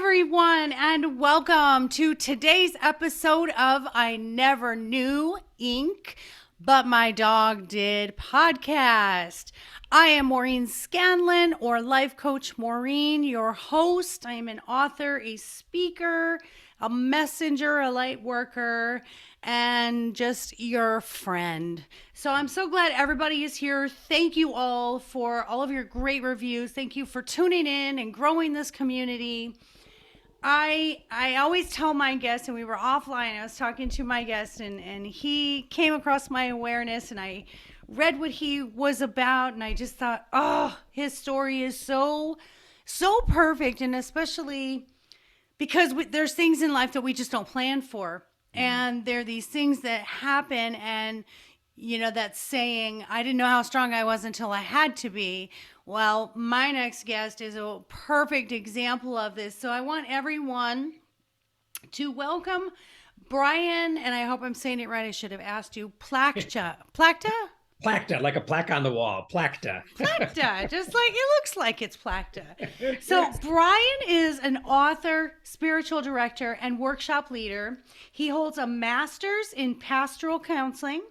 everyone, and welcome to today's episode of I Never Knew Ink, but My Dog Did podcast. I am Maureen Scanlon, or Life Coach Maureen, your host. I am an author, a speaker, a messenger, a light worker, and just your friend. So I'm so glad everybody is here. Thank you all for all of your great reviews. Thank you for tuning in and growing this community. I always tell my guests, and we were offline, I was talking to my guest, and he came across my awareness, and I read what he was about, and I just thought, oh, his story is so perfect, and especially because there's things in life that we just don't plan for. And there are these things that happen, and that saying, I didn't know how strong I was until I had to be. Well, my next guest is a perfect example of this. So I want everyone to welcome Brian, and I hope I'm saying it right. I should have asked you. Plachta. Plachta? Plachta, like a plaque on the wall. Plachta. Plachta, just like it looks like it's Plachta. So Brian is an author, spiritual director, and workshop leader. He holds a master's in pastoral counseling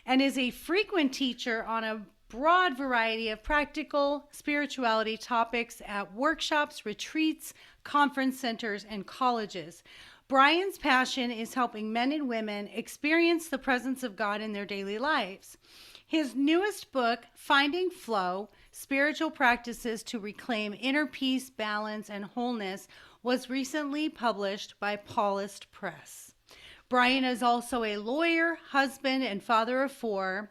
and is a frequent teacher on a broad variety of practical spirituality topics at workshops, retreats, conference centers, and colleges. Brian's passion is helping men and women experience the presence of God in their daily lives. His newest book, Finding Flow, Spiritual Practices to Reclaim Inner Peace, Balance, and Wholeness, was recently published by Paulist Press. Brian is also a lawyer, husband, and father of 4.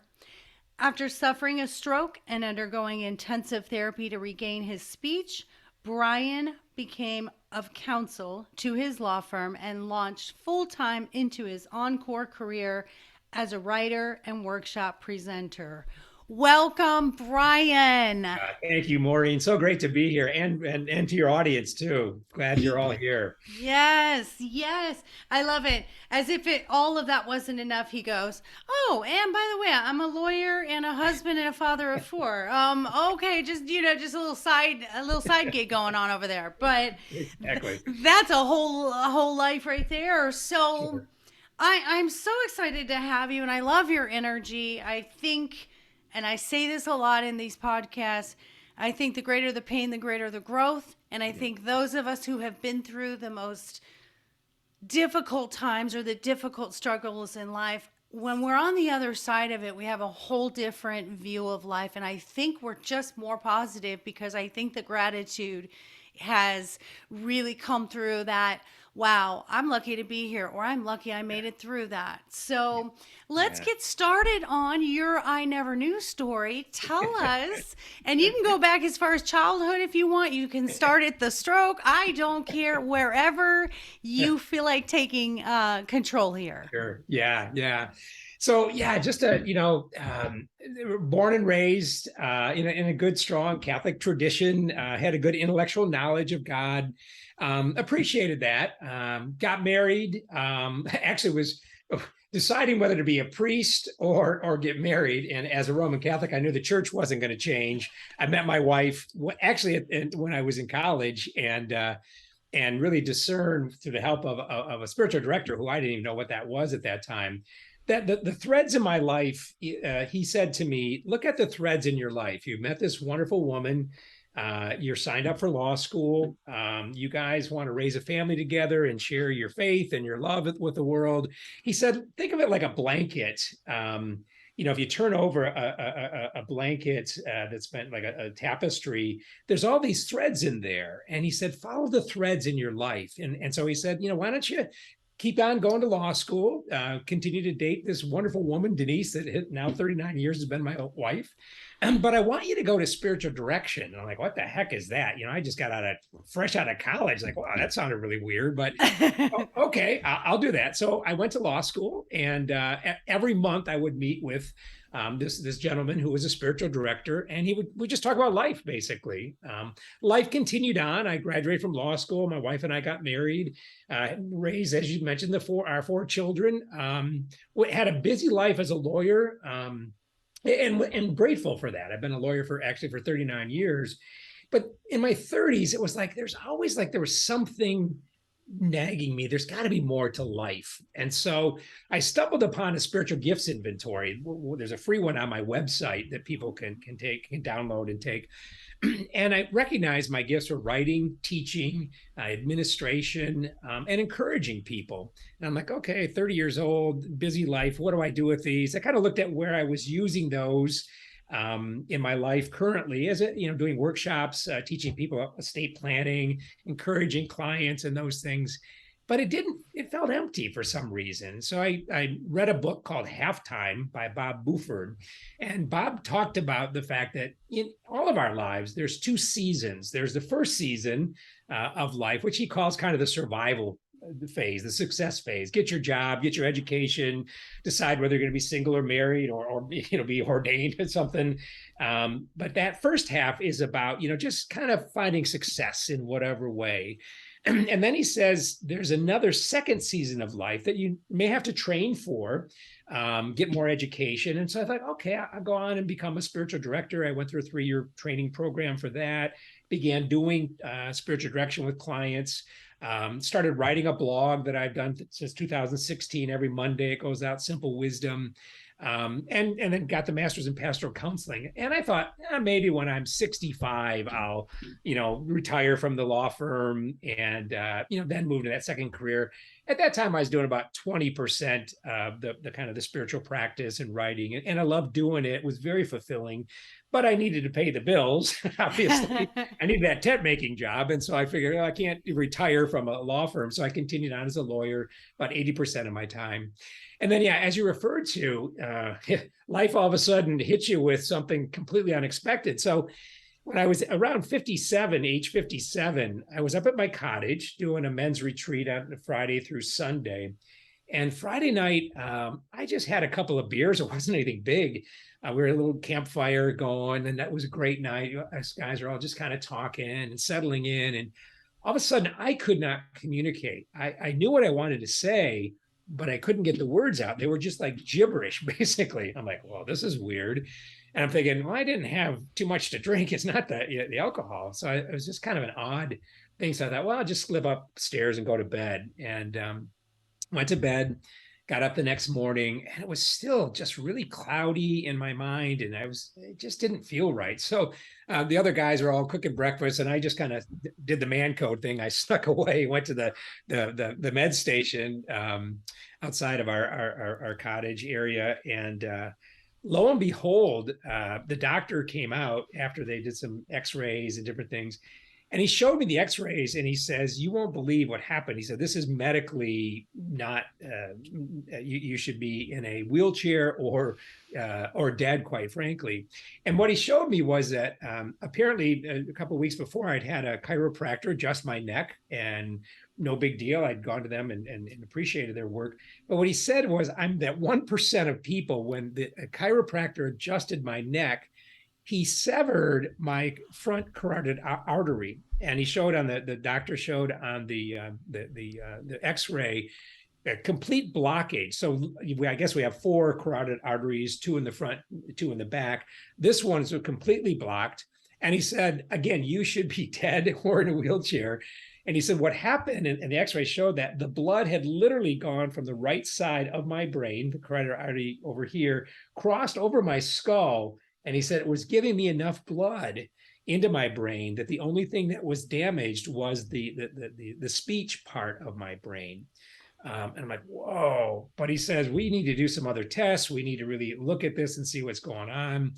After suffering a stroke and undergoing intensive therapy to regain his speech, Brian became of counsel to his law firm and launched full-time into his encore career as a writer and workshop presenter. Welcome, Brian. Thank you, Maureen. So great to be here, and to your audience too. Glad you're all here. Yes. I love it. As if all of that wasn't enough, he goes, "Oh, and by the way, I'm a lawyer and a husband and a father of 4." Okay, just just a little side gig going on over there. But Exactly. that's a whole life right there. So Sure. I'm so excited to have you, and I love your energy. I think, and I say this a lot in these podcasts, I think the greater the pain, the greater the growth. And I think those of us who have been through the most difficult times or the difficult struggles in life, when we're on the other side of it, we have a whole different view of life. And I think we're just more positive because I think the gratitude has really come through that. Wow, I'm lucky to be here, or I'm lucky I made it through that. So let's get started on your I Never Knew story. Tell us, and you can go back as far as childhood if you want. You can start at the stroke. I don't care, wherever you feel like taking control here. Sure. Yeah. So just born and raised in a good, strong Catholic tradition. Had a good intellectual knowledge of God. Appreciated that. Got married. Actually was deciding whether to be a priest or get married. And as a Roman Catholic, I knew the church wasn't going to change. I met my wife actually when I was in college, and really discerned through the help of a spiritual director who I didn't even know what that was at that time, that the threads in my life, he said to me, look at the threads in your life. You met this wonderful woman. You're signed up for law school. You guys want to raise a family together and share your faith and your love with the world. He said, think of it like a blanket. If you turn over a blanket that's been like a tapestry, there's all these threads in there. And he said, follow the threads in your life. And so he said, why don't you keep on going to law school, continue to date this wonderful woman, Denise, that now 39 years has been my wife. But I want you to go to spiritual direction. And I'm like, what the heck is that? I just got fresh out of college. Like, wow, that sounded really weird, but okay, I'll do that. So I went to law school, and every month I would meet with this gentleman who was a spiritual director, and we just talk about life, basically. Life continued on. I graduated from law school. My wife and I got married, raised, as you mentioned, our 4 children. We had a busy life as a lawyer, and grateful for that. I've been a lawyer for 39 years. But in my 30s, it was like there's always like there was something nagging me. There's got to be more to life. And so I stumbled upon a spiritual gifts inventory. There's a free one on my website that people can download and take. And I recognized my gifts were writing, teaching, administration, and encouraging people. And I'm like, okay, 30 years old, busy life. What do I do with these? I kind of looked at where I was using those in my life currently, as doing workshops, teaching people estate planning, encouraging clients, and those things. But it felt empty for some reason. So I read a book called Halftime by Bob Buford. And Bob talked about the fact that in all of our lives, there's two seasons. There's the first season of life, which he calls kind of the survival phase, the success phase. Get your job, get your education, decide whether you're going to be single or married, or be ordained or something. But that first half is about just kind of finding success in whatever way. And then he says there's another second season of life that you may have to train for, get more education. And so I thought, okay, I'll go on and become a spiritual director. I went through a 3-year training program for that, began doing spiritual direction with clients, started writing a blog that I've done since 2016. Every Monday it goes out, Simple Wisdom. And then got the master's in pastoral counseling. And I thought, maybe when I'm 65, I'll, retire from the law firm and, then move to that second career. At that time, I was doing about 20% of the kind of the spiritual practice and writing. And I loved doing it. It was very fulfilling, but I needed to pay the bills. Obviously, I needed that tent making job. And so I figured, I can't retire from a law firm. So I continued on as a lawyer about 80% of my time. And then, as you referred to, life all of a sudden hits you with something completely unexpected. So when I was around age 57, I was up at my cottage doing a men's retreat on Friday through Sunday. And Friday night, I just had a couple of beers. It wasn't anything big. We were a little campfire going, and that was a great night. Us guys are all just kind of talking and settling in. And all of a sudden, I could not communicate. I knew what I wanted to say, but I couldn't get the words out. They were just like gibberish, basically. I'm like, well, this is weird. And I'm thinking, well, I didn't have too much to drink. It's not the alcohol. So it was just kind of an odd thing. So I thought, well, I'll just slip upstairs and go to bed. And went to bed, got up the next morning, and it was still just really cloudy in my mind. And it just didn't feel right. So the other guys are all cooking breakfast, and I just kind of did the man code thing. I snuck away, went to the med station outside of our cottage area. And lo and behold, the doctor came out after they did some x-rays and different things. And he showed me the x-rays, and he says, you won't believe what happened. He said, this is medically not, you should be in a wheelchair or dead, quite frankly. And what he showed me was that apparently a couple of weeks before, I'd had a chiropractor adjust my neck, and no big deal. I'd gone to them and appreciated their work. But what he said was, I'm that 1% of people, when the chiropractor adjusted my neck, he severed my front carotid artery, and he showed on the doctor showed on the X-ray a complete blockage. So I guess we have 4 carotid arteries, 2 in the front, 2 in the back. This one is completely blocked. And he said, again, you should be dead or in a wheelchair. And he said, what happened, and the X-ray showed that the blood had literally gone from the right side of my brain, the carotid artery over here, crossed over my skull. And he said it was giving me enough blood into my brain that the only thing that was damaged was the speech part of my brain. And I'm like, whoa. But he says, we need to do some other tests. We need to really look at this and see what's going on.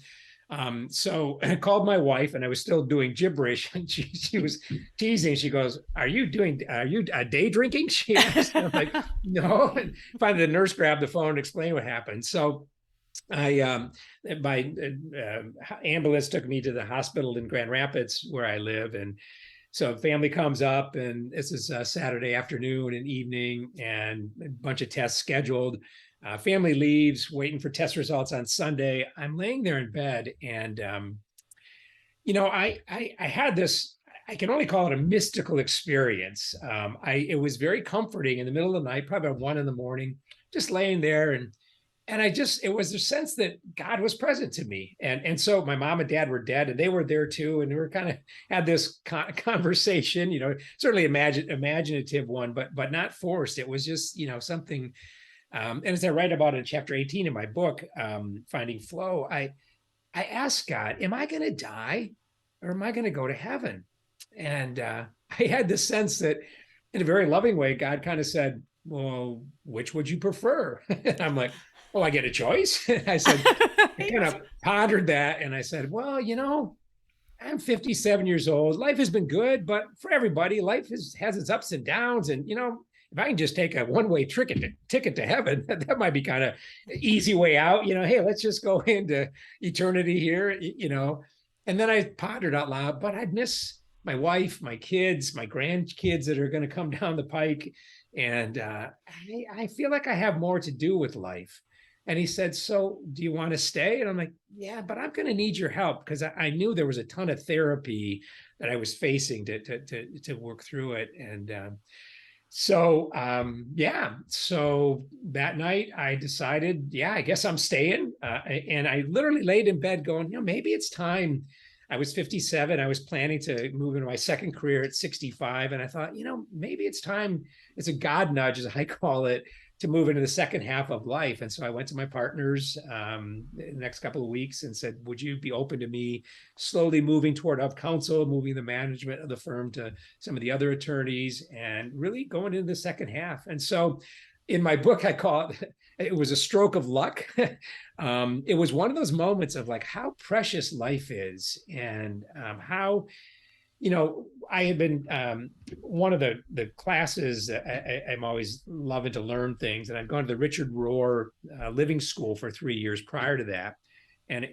So I called my wife, and I was still doing gibberish, and she was teasing. She goes, are you day drinking? She asked. I'm like, no. And finally the nurse grabbed the phone and explained what happened. So my ambulance took me to the hospital in Grand Rapids where I live. And so family comes up, and this is a Saturday afternoon and evening, and a bunch of tests scheduled. Family leaves, waiting for test results on Sunday. I'm laying there in bed, and I had this, I can only call it a mystical experience. It was very comforting in the middle of the night, probably about 1 a.m, just laying there, and and it was a sense that God was present to me. And so my mom and dad were dead, and they were there too. And we were kind of had this conversation, certainly imaginative one, but not forced. It was just, something. And as I write about in chapter 18 in my book, Finding Flow, I asked God, am I going to die or am I going to go to heaven? And I had this sense that in a very loving way, God kind of said, well, which would you prefer? And I'm like, well, I get a choice. I said, I kind of pondered that. And I said, well, I'm 57 years old. Life has been good, but for everybody, life has its ups and downs. And, if I can just take a one-way ticket to heaven, that might be kind of easy way out. Hey, let's just go into eternity here. And then I pondered out loud, but I'd miss my wife, my kids, my grandkids that are going to come down the pike. And I feel like I have more to do with life. And he said, so do you want to stay? And I'm like, yeah, but I'm going to need your help, because I knew there was a ton of therapy that I was facing to work through it. And so that night I decided, yeah, I guess I'm staying. And I literally laid in bed going, maybe it's time. I was 57. I was planning to move into my second career at 65. And I thought, maybe it's time. It's a God nudge, as I call it, to move into the second half of life. And so I went to my partners in the next couple of weeks and said, would you be open to me slowly moving toward up counsel, moving the management of the firm to some of the other attorneys, and really going into the second half? And so in my book, I call it was a stroke of luck. It was one of those moments of like how precious life is, and how, I had been one of the classes. I'm always loving to learn things, and I'd gone to the Richard Rohr Living School for 3 years prior to that, and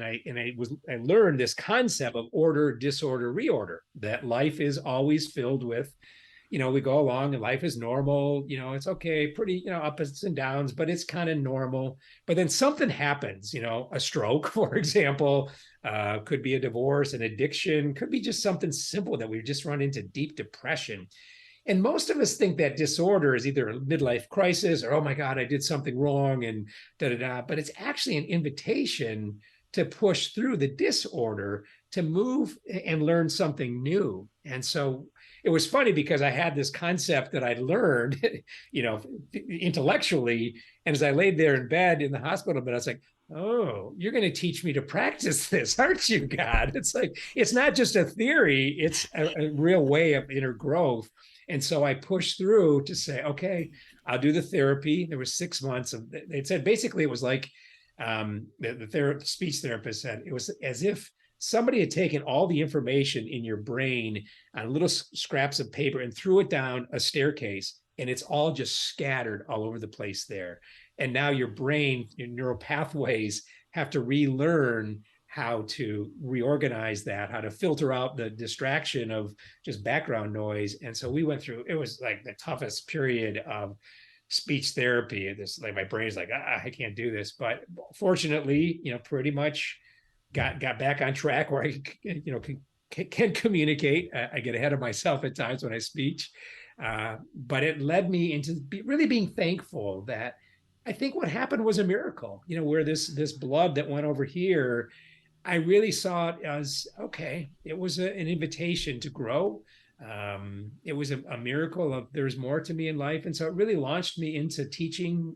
I learned this concept of order, disorder, reorder. That life is always filled with, we go along and life is normal. It's okay, pretty, ups and downs, but it's kind of normal. But then something happens, a stroke, for example, could be a divorce, an addiction, could be just something simple that we've just run into deep depression. And most of us think that disorder is either a midlife crisis or, oh my God, I did something wrong and da da da. But it's actually an invitation to push through the disorder, to move and learn something new. And so it was funny because I had this concept that I'd learned, intellectually. And as I laid there in bed in the hospital bed, I was like, oh, you're going to teach me to practice this, aren't you, God? It's like, it's not just a theory, it's a real way of inner growth. And so I pushed through to say, okay, I'll do the therapy. There was 6 months of, it said, basically it was like, the speech therapist said, it was as if somebody had taken all the information in your brain on little scraps of paper and threw it down a staircase, and it's all just scattered all over the place there. And now your brain, your neural pathways have to relearn how to reorganize that, how to filter out the distraction of just background noise. And so we went through, it was like the toughest period of speech therapy. This, like, my brain's like, I can't do this. But fortunately, pretty much got back on track where I, can communicate. I get ahead of myself at times when I speak. But it led me into really being thankful that I think what happened was a miracle, where this blood that went over here, I really saw it as, okay, it was an invitation to grow. It was a miracle of there's more to me in life. And so it really launched me into teaching,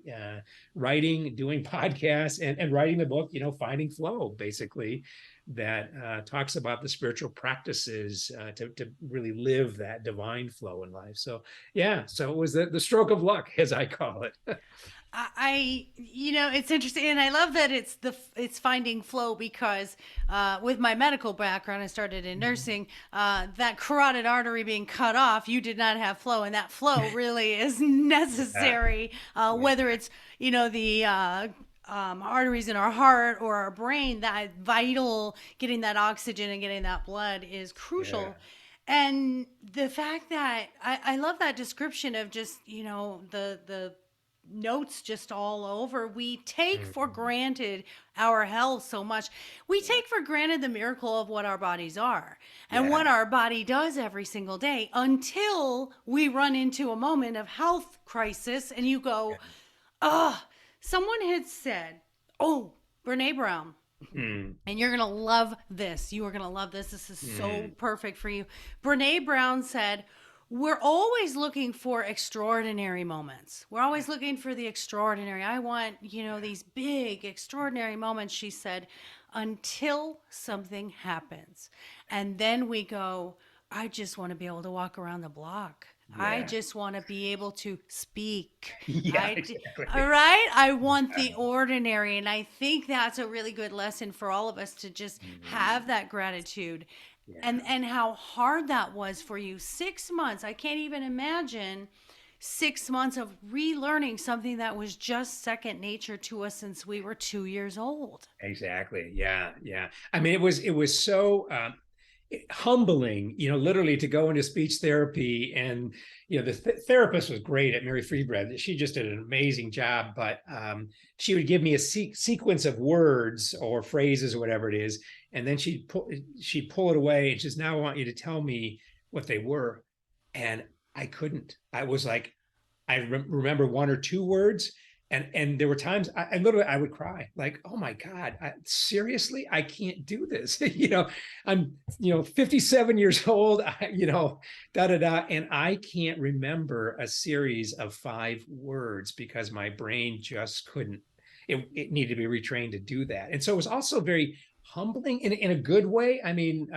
writing, doing podcasts, and writing the book, Finding Flow, basically, that talks about the spiritual practices to really live that divine flow in life. So, yeah, so it was the stroke of luck, as I call it. It's interesting, and I love that it's finding flow, because with my medical background, I started in nursing. That carotid artery being cut off, you did not have flow, and that flow really is necessary. Whether it's the arteries in our heart or our brain, that vital, getting that oxygen and getting that blood is crucial. Yeah. And the fact that I love that description of just the notes just all over. We take for granted our health so much. We take for granted the miracle of what our bodies are and what our body does every single day, until we run into a moment of health crisis and you go, oh, Someone had said, "Oh, Brene Brown, Mm, and you're going to love this. You are going to love this. This is so mm, perfect for you." Brene Brown said, "We're always looking for extraordinary moments. We're always looking for the extraordinary. I want, these big, extraordinary moments," she said, "until something happens. And then we go, I just want to be able to walk around the block. I yeah. just want to be able to speak. Yeah, All exactly. right. I want the ordinary." And I think that's a really good lesson for all of us to just Mm, have that gratitude. And yeah. how hard that was for you. 6 months. I can't even imagine 6 months of relearning something that was just second nature to us since we were 2 years old. Exactly. Yeah. Yeah. I mean, it was so humbling, literally to go into speech therapy. And, the therapist was great at Mary Freebread. She just did an amazing job. But she would give me a sequence of words or phrases or whatever it is. And then she'd pull it away and just, "Now I want you to tell me what they were." And I couldn't. I was like, I remember one or two words, and there were times I literally I would cry, like, "Oh my God, seriously, I can't do this." I'm 57 years old. Da da da, and I can't remember a series of 5 words because my brain just couldn't. It needed to be retrained to do that, and so it was also very humbling in a good way. I mean,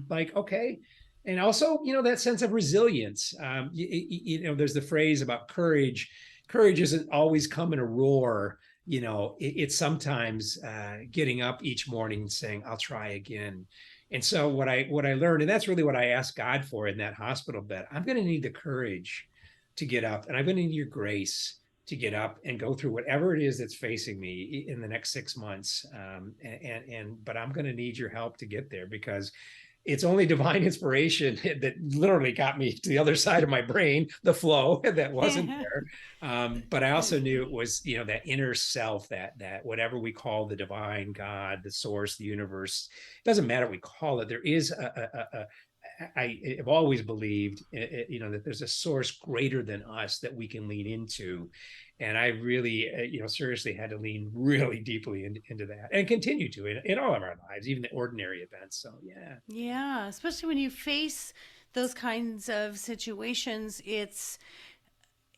like, okay, and also that sense of resilience. There's the phrase about courage isn't always come in a roar. It's sometimes getting up each morning and saying, "I'll try again." And so what I learned, and that's really what I asked God for in that hospital bed. I'm going to need the courage to get up, and I'm going to need your grace to get up and go through whatever it is that's facing me in the next 6 months. But I'm going to need your help to get there, because it's only divine inspiration that literally got me to the other side of my brain, the flow that wasn't there. But I also knew it was, that inner self, that whatever we call the divine, God, the source, the universe, it doesn't matter what we call it. There is I've always believed, that there's a source greater than us that we can lean into. And I really, seriously had to lean really deeply into that, and continue to in all of our lives, even the ordinary events. So, yeah. Yeah, especially when you face those kinds of situations,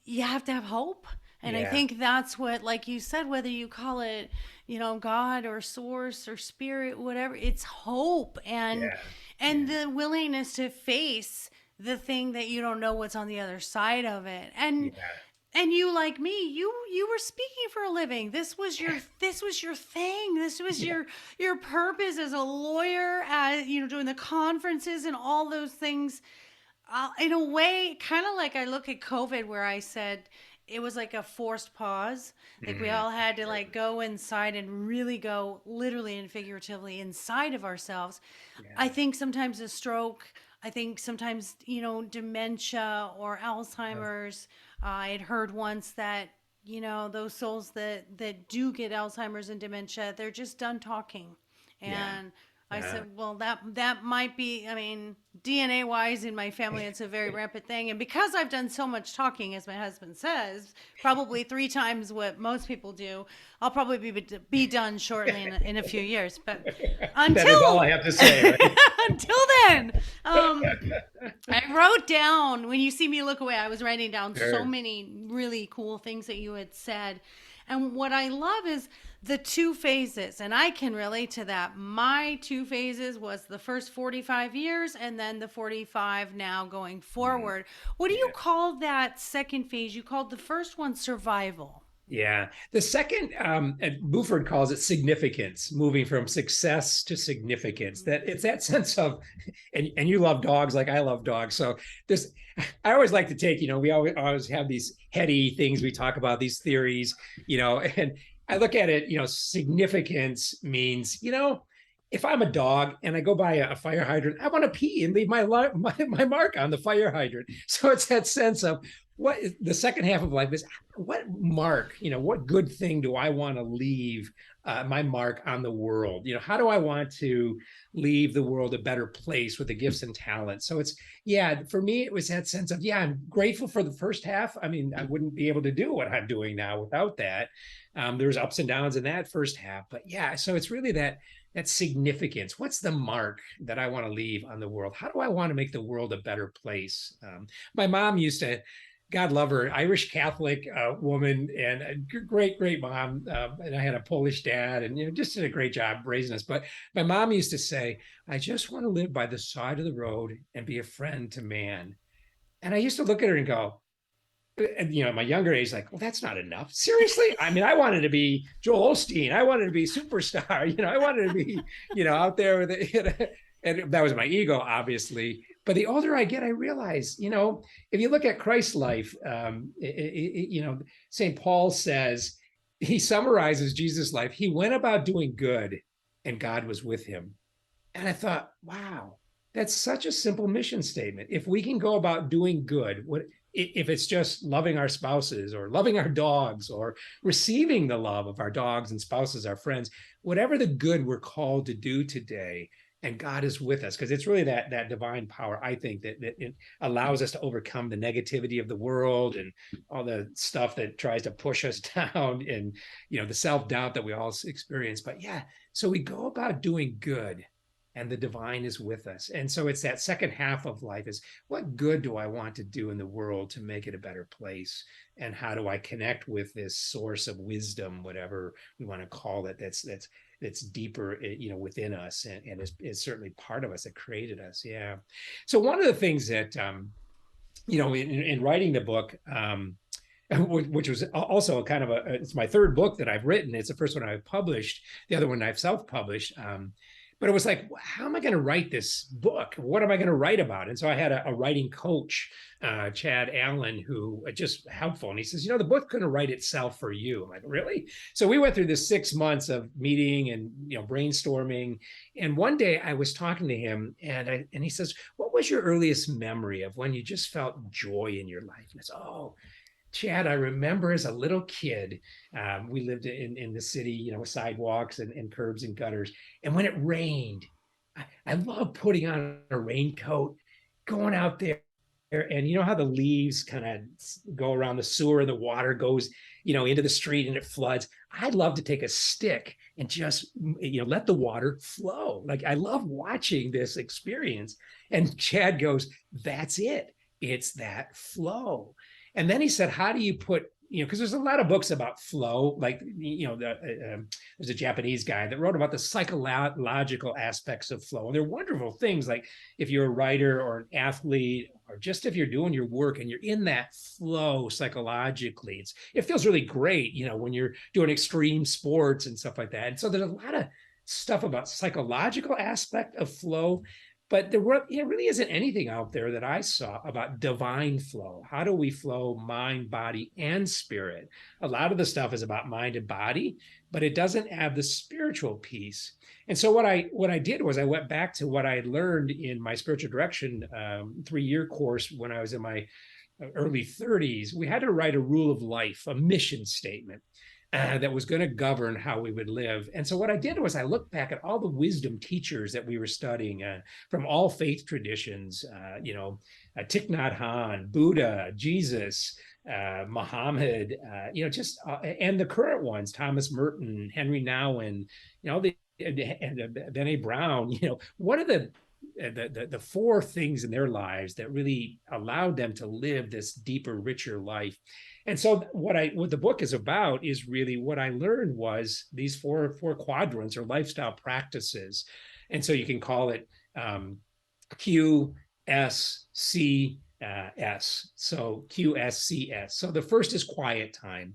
you have to have hope. And I Yeah. think that's what, like you said, whether you call it, God or source or spirit, whatever, it's hope Yeah. and Yeah. the willingness to face the thing that you don't know what's on the other side of it. Yeah. And you, like me, you were speaking for a living. This was your thing. This was Yeah. your purpose as a lawyer, as doing the conferences and all those things. In a way, kind of like I look at COVID, where I said it was like a forced pause. Like we Mm, all had to like go inside and really go literally and figuratively inside of ourselves. I yeah. think sometimes a stroke, I think sometimes, dementia or Yeah. Alzheimer's. I had heard once that, those souls that do get Alzheimer's and dementia, they're just done talking. Yeah. And I Yeah. said, well, that might be. I mean, DNA wise in my family, it's a very rampant thing. And because I've done so much talking, as my husband says, probably 3 times what most people do, I'll probably be done shortly in a few years. But That is all until I have to say, right? until then, I wrote down, when you see me look away, I was writing down so Sure. many really cool things that you had said. And what I love is the 2 phases. And I can relate to that. My 2 phases was the first 45 years and then the 45 now going Mm, forward. What do you yeah. call that second phase? You called the first one survival. Yeah. The second, Buford calls it significance, moving from success to significance. That it's that sense of, and you love dogs like I love dogs. So this, I always like to take, we always have these heady things we talk about, these theories, and I look at it, significance means, if I'm a dog and I go by a fire hydrant, I want to pee and leave my mark on the fire hydrant. So it's that sense of what the second half of life is. What mark, what good thing do I want to leave my mark on the world? How do I want to leave the world a better place with the gifts and talents? So it's, yeah, for me, it was that sense of, yeah, I'm grateful for the first half. I mean, I wouldn't be able to do what I'm doing now without that. There's ups and downs in that first half, but yeah, so it's really that significance. What's the mark that I want to leave on the world? How do I want to make the world a better place? My mom used to, God love her, Irish Catholic woman, and a great mom. And I had a Polish dad, and just did a great job raising us. But my mom used to say, "I just want to live by the side of the road and be a friend to man." And I used to look at her and go, and my younger age, like, well, that's not enough. Seriously? I mean, I wanted to be Joel Osteen. I wanted to be superstar. I wanted to be, out there with it. And that was my ego, obviously. But the older I get, I realize, if you look at Christ's life, St. Paul says, he summarizes Jesus' life. He went about doing good, and God was with him. And I thought, wow, that's such a simple mission statement. If we can go about doing good, if it's just loving our spouses or loving our dogs or receiving the love of our dogs and spouses, our friends, whatever the good we're called to do today, and God is with us, because it's really that divine power, I think, that it allows us to overcome the negativity of the world and all the stuff that tries to push us down, and the self-doubt that we all experience. But yeah, so we go about doing good, and the divine is with us. And so it's that second half of life is, what good do I want to do in the world to make it a better place? And how do I connect with this source of wisdom, whatever we want to call it, that's deeper, within us, and is certainly part of us, that created us. Yeah. So one of the things that, in writing the book, which was also kind of it's my third book that I've written. It's the first one I've published. The other one I've self-published. But it was like, how am I going to write this book? What am I going to write about? And so I had a writing coach, Chad Allen, who was just helpful. And he says, the book's going to write itself for you. I'm like, really? So we went through this 6 months of meeting and brainstorming. And one day I was talking to him, and he says, what was your earliest memory of when you just felt joy in your life? And I said, oh, Chad, I remember as a little kid, we lived in the city, with sidewalks and curbs and gutters. And when it rained, I love putting on a raincoat, going out there. And how the leaves kind of go around the sewer and the water goes, into the street and it floods. I'd love to take a stick and just, let the water flow. Like, I love watching this experience. And Chad goes, that's it. It's that flow. And then he said, how do you put, because there's a lot of books about flow, like, there's a Japanese guy that wrote about the psychological aspects of flow. And they're wonderful things, like if you're a writer or an athlete, or just if you're doing your work and you're in that flow psychologically, it feels really great, when you're doing extreme sports and stuff like that. And so there's a lot of stuff about psychological aspect of flow. But there really isn't anything out there that I saw about divine flow. How do we flow mind, body, and spirit? A lot of the stuff is about mind and body, but it doesn't have the spiritual piece. And so what I did was I went back to what I had learned in my spiritual direction 3-year course when I was in my early 30s. We had to write a rule of life, a mission statement. That was going to govern how we would live. And so what I did was I looked back at all the wisdom teachers that we were studying from all faith traditions, Thich Nhat Hanh, Buddha, Jesus, Muhammad, and the current ones, Thomas Merton, Henry Nouwen, Brené Brown. What are the 4 things in their lives that really allowed them to live this deeper, richer life? And so what the book is about is really what I learned was these four quadrants or lifestyle practices. And so you can call it QSCS. So QSCS. So the first is quiet time.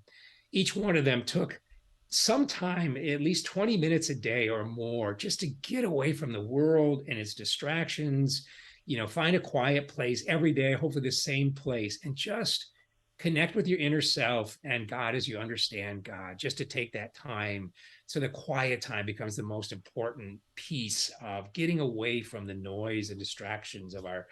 Each one of them took some time, at least 20 minutes a day or more, just to get away from the world and its distractions, find a quiet place every day, hopefully the same place, and just connect with your inner self and God as you understand God, just to take that time. So the quiet time becomes the most important piece of getting away from the noise and distractions of our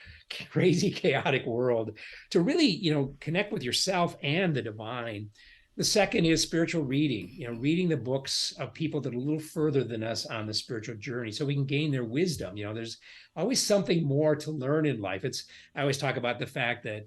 crazy, chaotic world to really, connect with yourself and the divine. The second is spiritual reading, reading the books of people that are a little further than us on the spiritual journey so we can gain their wisdom. There's always something more to learn in life. I always talk about the fact that,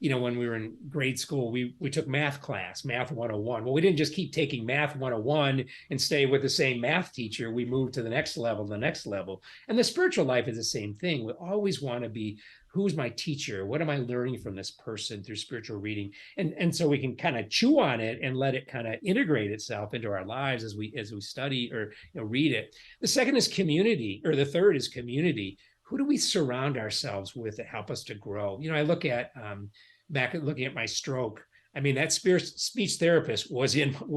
when we were in grade school, we took math class, Math 101. Well, we didn't just keep taking Math 101 and stay with the same math teacher. We moved to the next level, the next level. And the spiritual life is the same thing. We always want to be, who's my teacher? What am I learning from this person through spiritual reading? And so we can kind of chew on it and let it kind of integrate itself into our lives as we study or read it. The second is community, or the third is community. Who do we surround ourselves with that help us to grow? I look at back at looking at my stroke. I mean, that speech therapist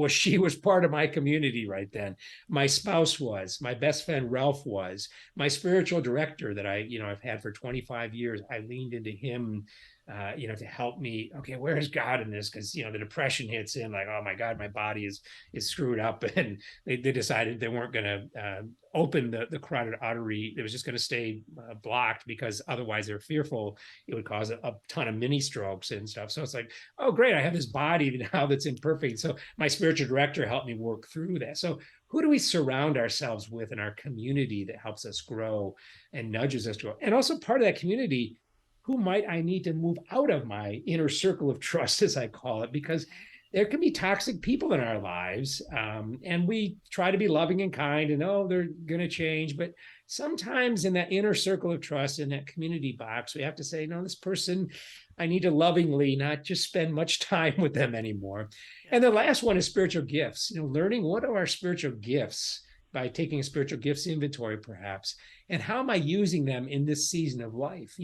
she was part of my community right then. My spouse was, my best friend Ralph was, my spiritual director that I've had for 25 years. I leaned into him, to help me. Okay, where is God in this? Because the depression hits in, like, oh my God, my body is screwed up, and they decided they weren't going to open the carotid artery. It was just going to stay blocked because otherwise they're fearful it would cause a ton of mini strokes and stuff. So it's like, oh great, I have this body now that's imperfect. So my spiritual director helped me work through that. So who do we surround ourselves with in our community that helps us grow and nudges us to grow? And also part of that community, who might I need to move out of my inner circle of trust, as I call it, because there can be toxic people in our lives. And we try to be loving and kind and, oh, they're going to change. But sometimes in that inner circle of trust, in that community box, we have to say, no, this person, I need to lovingly not just spend much time with them anymore. And the last one is spiritual gifts, learning what are our spiritual gifts by taking a spiritual gifts inventory, perhaps, and how am I using them in this season of life?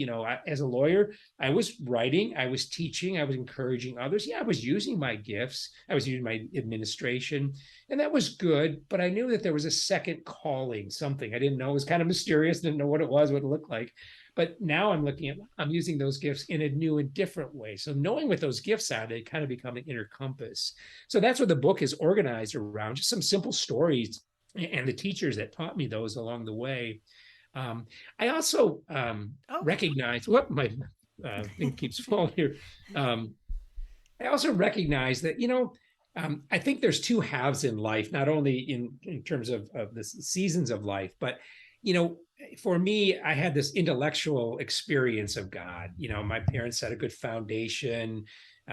As a lawyer, I was writing, I was teaching, I was encouraging others. Yeah, I was using my gifts, I was using my administration, and that was good. But I knew that there was a second calling, something I didn't know. It was kind of mysterious, didn't know what it was, what it looked like. But now I'm using those gifts in a new and different way. So knowing what those gifts are, they kind of become an inner compass. So that's what the book is organized around, just some simple stories and the teachers that taught me those along the way. I also Oh, recognize what my thing keeps falling here. I also recognize that, I think there's two halves in life, not only in terms of the seasons of life, but, for me, I had this intellectual experience of God. My parents set a good foundation.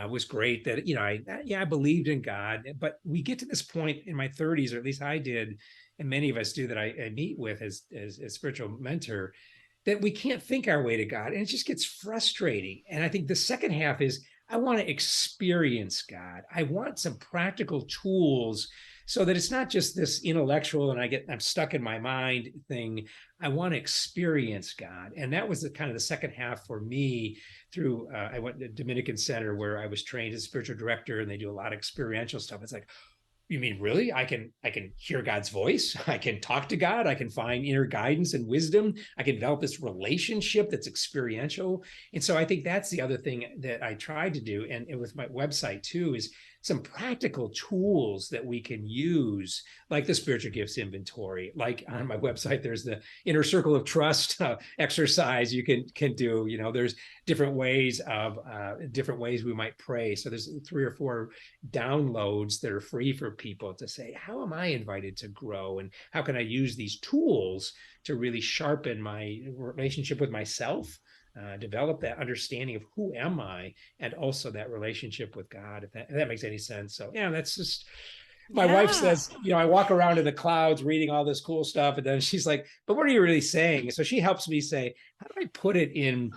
Was great that, I believed in God. But we get to this point in my 30s, or at least I did, and many of us do that I meet with as a spiritual mentor, that we can't think our way to God. And it just gets frustrating. And I think the second half is I want to experience God. I want some practical tools so that it's not just this intellectual and I'm stuck in my mind thing. I want to experience God. And that was the kind of the second half for me through, I went to Dominican Center where I was trained as spiritual director, and they do a lot of experiential stuff. It's like, you mean really? I can hear God's voice. I can talk to God. I can find inner guidance and wisdom. I can develop this relationship that's experiential. And so I think that's the other thing that I tried to do, and with my website too, is some practical tools that we can use, like the spiritual gifts inventory. Like on my website, there's the inner circle of trust exercise you can do. There's different ways we might pray. So there's 3 or 4 downloads that are free for people to say, how am I invited to grow, and how can I use these tools to really sharpen my relationship with myself, develop that understanding of who am I, and also that relationship with God, if that makes any sense. So yeah, that's just, my wife yeah. says, I walk around in the clouds reading all this cool stuff, and then she's like, but what are you really saying? So she helps me say, how do I put it in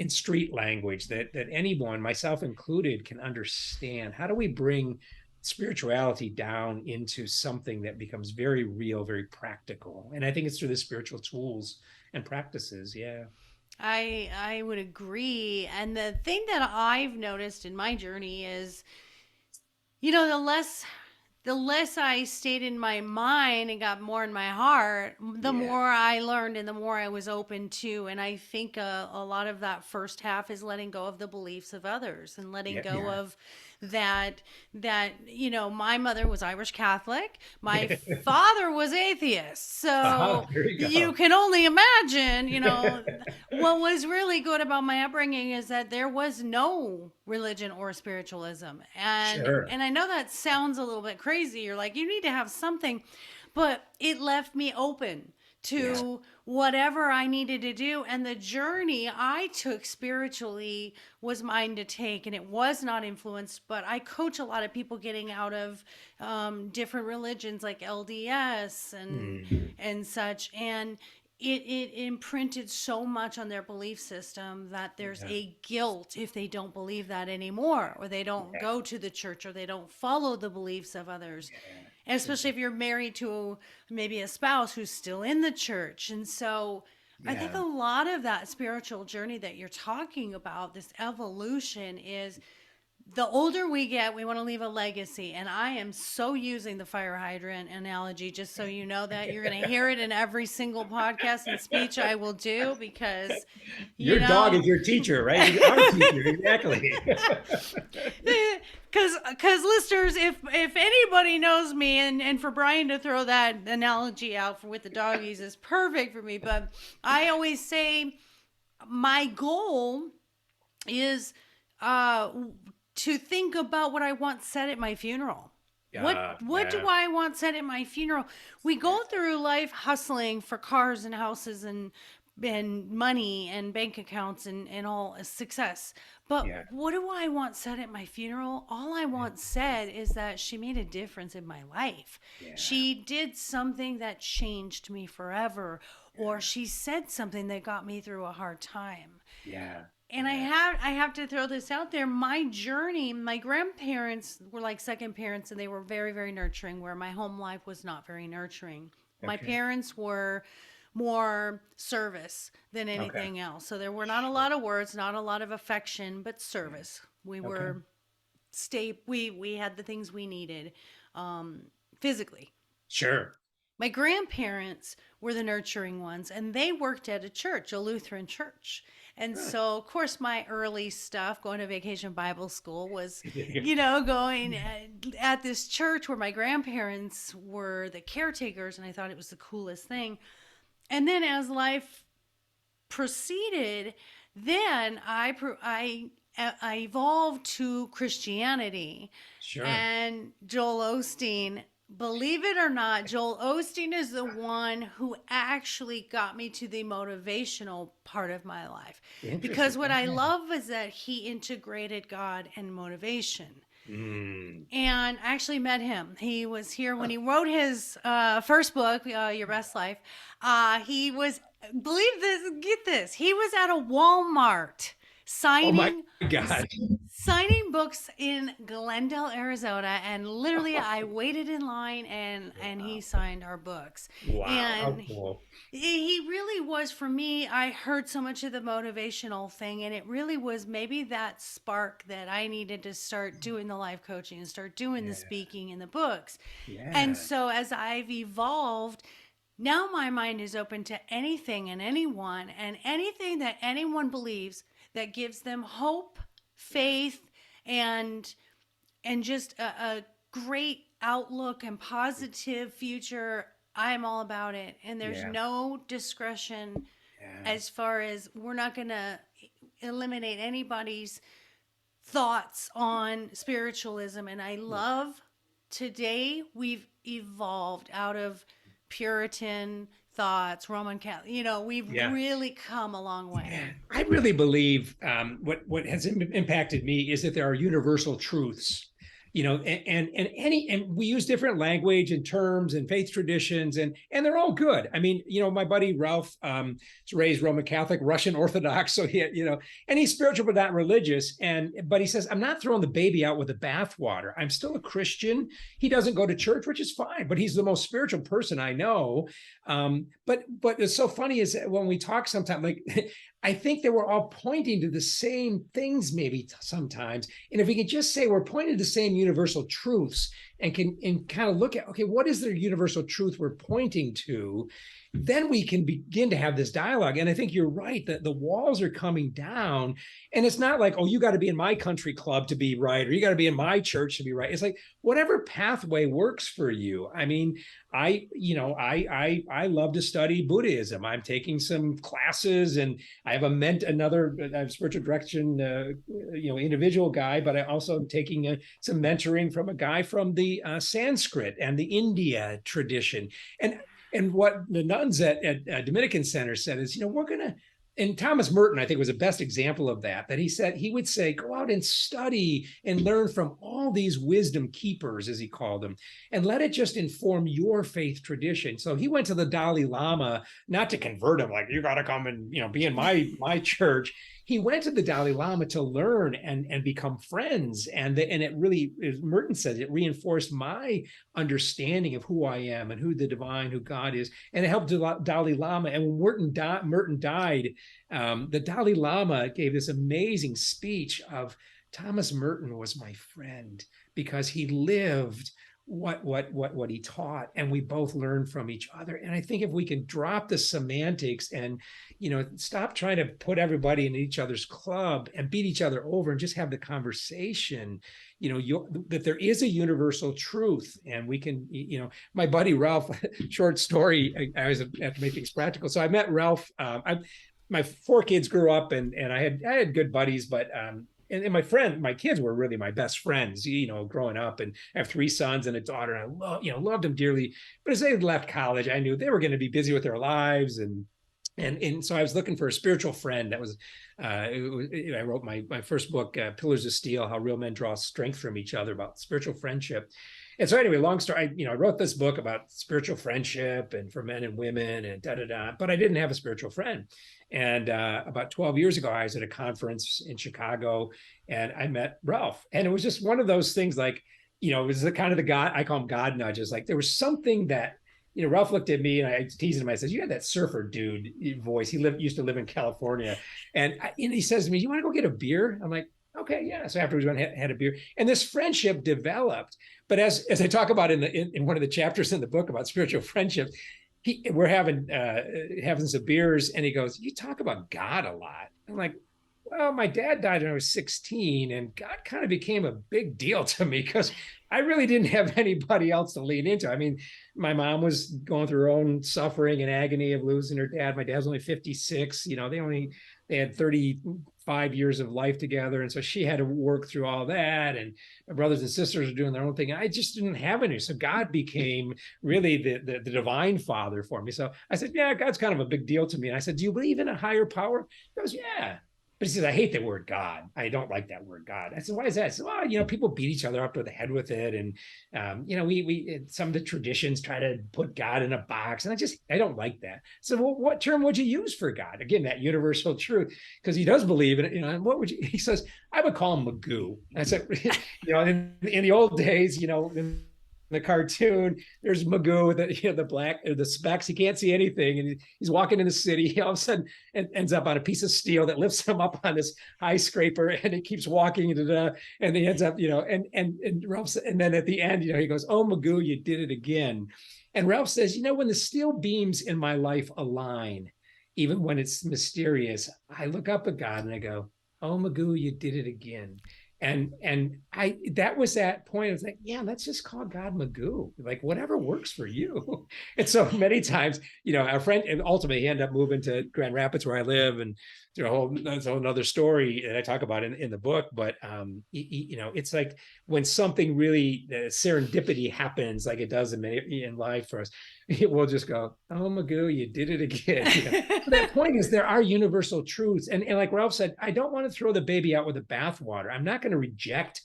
street language that anyone, myself included, can understand? How do we bring spirituality down into something that becomes very real, very practical? And I think it's through the spiritual tools and practices. Yeah. I would agree. And the thing that I've noticed in my journey is, the less the less I stayed in my mind and got more in my heart, the Yeah. more I learned and the more I was open to. And I think a lot of that first half is letting go of the beliefs of others and letting Yeah. go Yeah. of that, my mother was Irish Catholic, my Yeah. father was atheist. So There you you go. can only imagine, what was really good about my upbringing is that there was no religion or spiritualism. And Sure. and I know that sounds a little bit crazy. You're like, you need to have something, but it left me open Yeah. to whatever I needed to do. And the journey I took spiritually was mine to take, and it was not influenced. But I coach a lot of people getting out of different religions like LDS Mm. and such. And it imprinted so much on their belief system that there's Yeah. a guilt if they don't believe that anymore, or they don't Yeah. go to the church, or they don't follow the beliefs of others. Yeah. And especially if you're married to maybe a spouse who's still in the church. And so I think Yeah. a lot of that spiritual journey that you're talking about, this evolution, is the older we get, we want to leave a legacy. And I am so using the fire hydrant analogy, just so you know that you're going to hear it in every single podcast and speech I will do, because, you Your dog know, is your teacher, right? Our teacher, exactly. because listeners, if anybody knows me, and for Brian to throw that analogy out with the doggies is perfect for me. But I always say my goal is to think about what I want said at my funeral. What do Yeah. I want said at my funeral? We go through life hustling for cars and houses and money and bank accounts and all success. But Yeah. what do I want said at my funeral? All I want said is that she made a difference in my life. Yeah. She did something that changed me forever, or she said something that got me through a hard time. Yeah. And I have to throw this out there. My journey, my grandparents were like second parents, and they were very, very nurturing, where my home life was not very nurturing. My Okay. parents were more service than Okay. anything else. So there were not a lot of words, not a lot of affection, but service. We Okay. were we had the things we needed physically. Sure. My grandparents were the nurturing ones, and they worked at a church, a Lutheran church. And Huh. so, of course, my early stuff going to vacation Bible school was, Yeah. going at this church where my grandparents were the caretakers, and I thought it was the coolest thing. And then as life proceeded, then I evolved to Christianity. Sure. And Joel Osteen, believe it or not, Joel Osteen is the one who actually got me to the motivational part of my life. Because Interesting. what I Okay. love is that he integrated God and motivation. Mm. And I actually met him. He was here when he wrote his first book, Your Best Life. He was, believe this, get this, he was at a Walmart Oh my signing God. signing books in Glendale, Arizona, and literally I waited in line and he signed our books. Wow. How And cool. he really was, for me, I heard so much of the motivational thing, and it really was maybe that spark that I needed to start doing the life coaching and start doing the Yeah. speaking and the books. Yeah. And so as I've evolved, now my mind is open to anything and anyone, and anything that anyone believes that gives them hope, faith, and just a great outlook and positive future. I'm all about it. And there's Yeah. no discretion Yeah. as far as we're not going to eliminate anybody's thoughts on spiritualism. And I love today we've evolved out of Puritan thoughts, Roman Catholic. We've Yeah. really come a long way. Yeah. I really believe what has impacted me is that there are universal truths, and we use different language and terms and faith traditions, and they're all good. I mean, my buddy Ralph is raised Roman Catholic, Russian Orthodox, so and he's spiritual but not religious. But he says, I'm not throwing the baby out with the bathwater. I'm still a Christian. He doesn't go to church, which is fine, but he's the most spiritual person I know. But but it's so funny is that when we talk sometimes, like I think that we're all pointing to the same things maybe sometimes. And if we could just say we're pointing to the same universal truths and can kind of look at, okay, what is the universal truth we're pointing to? Then we can begin to have this dialogue. And I think you're right that the walls are coming down. And it's not like, oh, you got to be in my country club to be right, or you got to be in my church to be right. It's like whatever pathway works for you. I mean, I love to study Buddhism. I'm taking some classes, and I have I have spiritual direction, individual guy, but I also am taking some mentoring from a guy from the Sanskrit and the India tradition. And what the nuns at Dominican Center said is, we're going to, and Thomas Merton, I think, was the best example of that he said he would say, go out and study and learn from all these wisdom keepers, as he called them, and let it just inform your faith tradition. So he went to the Dalai Lama, not to convert him, like, you got to come and, be in my church. He went to the Dalai Lama to learn and become friends. And it really, as Merton said, it reinforced my understanding of who I am and who the divine, who God is. And it helped the Dalai Lama. And when Merton died, the Dalai Lama gave this amazing speech of, Thomas Merton was my friend because he lived what he taught, and we both learned from each other. And I think if we can drop the semantics and stop trying to put everybody in each other's club and beat each other over and just have the conversation, that there is a universal truth. And we can, my buddy Ralph, short story, I was have to make things practical. So I met Ralph. My 4 kids grew up, and I had good buddies, but and my kids were really my best friends, growing up. And I have 3 sons and a daughter, and I loved them dearly. But as they left college, I knew they were going to be busy with their lives. And so I was looking for a spiritual friend. That was, I wrote my first book, Pillars of Steel, How Real Men Draw Strength from Each Other, about spiritual friendship. And so anyway, long story, I wrote this book about spiritual friendship and for men and women and but I didn't have a spiritual friend. And about 12 years ago, I was at a conference in Chicago, and I met Ralph. And it was just one of those things, like, it was the kind of the God, I call them God nudges. Like, there was something that, Ralph looked at me, and I teased him. I said, you had that surfer dude voice. He used to live in California. And he says to me, you want to go get a beer? I'm like, okay, yeah. So afterwards, we had a beer, and this friendship developed. But as I talk about in one of the chapters in the book about spiritual friendship, we're having some beers, and he goes, you talk about God a lot. I'm like, well, my dad died when I was 16, and God kind of became a big deal to me because I really didn't have anybody else to lean into. I mean, my mom was going through her own suffering and agony of losing her dad. My dad's only 56. They had 35 years of life together. And so she had to work through all that. And my brothers and sisters are doing their own thing. I just didn't have any. So God became really the divine father for me. So I said, yeah, God's kind of a big deal to me. And I said, do you believe in a higher power? He goes, yeah. But he says, I hate the word God. I don't like that word God. I said, why is that? I said, well, people beat each other up to the head with it. And, we some of the traditions try to put God in a box. And I don't like that. So what term would you use for God? Again, that universal truth, because he does believe in it. And what would you, he says, I would call him Magoo. And I said, in the old days, in the cartoon, there's Magoo, the black, the specs. He can't see anything, and he's walking in the city. He all of a sudden ends up on a piece of steel that lifts him up on this high scraper, and he keeps walking, and he ends up, and Ralph, and then at the end, he goes, "Oh, Magoo, you did it again." And Ralph says, when the steel beams in my life align, even when it's mysterious, I look up at God and I go, "Oh, Magoo, you did it again." And that was that point. I was like, yeah, let's just call God Magoo, like whatever works for you. And so many times, our friend, and ultimately he ended up moving to Grand Rapids where I live, and that's a whole another story that I talk about in the book. But it's like when something really serendipity happens, like it does in life for us, we'll just go, "Oh, Magoo, you did it again." So that point is, there are universal truths, and like Ralph said, I don't want to throw the baby out with the bathwater. I'm not going to reject